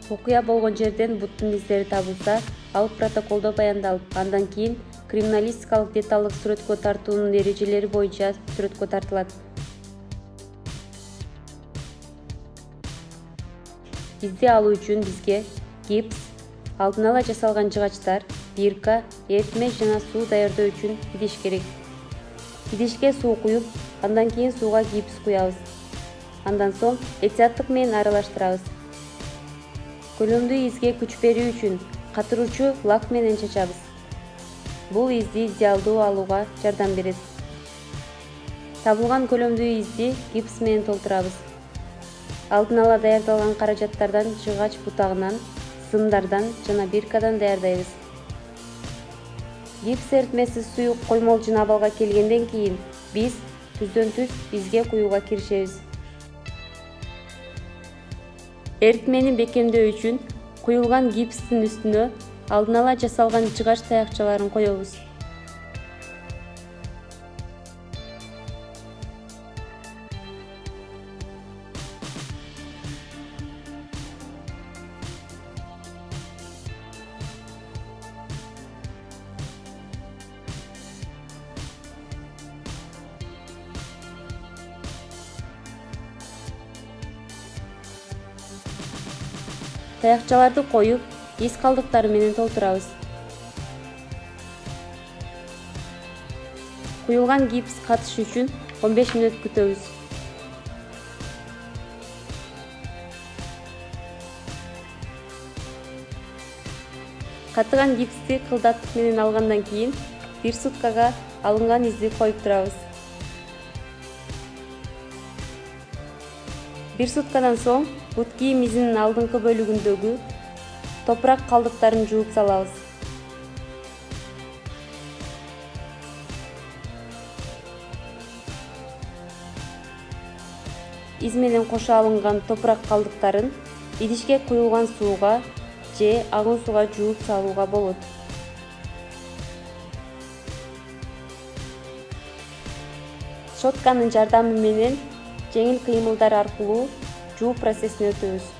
Окуя болгон жерден буттун издери табылса, ал протоколдо баяндалып, андан кийин криминалистикалык деталдык сүрөткө тартуунун эрежелери боюнча сүрөткө тартылат. Изди алуу үчүн бизге гипс, алдын ала жасалган жыгачтар, бирка, эритме жана суу даярдоо үчүн идиш керек. Идишке суу куюп, андан кийин сууга гипс куябыз. Андан соң этияттык менен аралаштырабыз. Көлөмдүү изге күч берүү үчүн катыруучу лак менен чачабыз. Бул изди идеалдуу алууга жардам берет. Табылган көлөмдүү изди гипс менен толтурабыз. Алдын ала даярдалган каражаттардан жыгач бутагынан, сымдардан жана биркадан даярдайбыз. Гипс эритмеси суюк коймол жына абалга келгенден кийин биз түздөн-түз изге куюуга киришебиз. Эритмени бекемдөө үчүн куюлган гипстин үстүнө алдын ала жасалган жыгач таякчаларын коебуз. Таякчаларды коюп, из калдыктары менен толтурабыз. Куюлган гипс катыш үчүн 15 мүнөт күтөбүз. Катыган гипсти кылдаттык менен алгандан кийин 1 суткага алынган изди коюп турабыз. 1 суткадан соң бут кийим изинин алдыңкы бөлүгүндөгү топурак калдыктарын жууп салабыз. Из менен кошо алынган топурак калдыктарын идишке куюлган сууга же агын сууга жууп салууга болот. Щотканын жардамы менен жеңил кыймылдар аркылуу жуу процессине өтөбүз.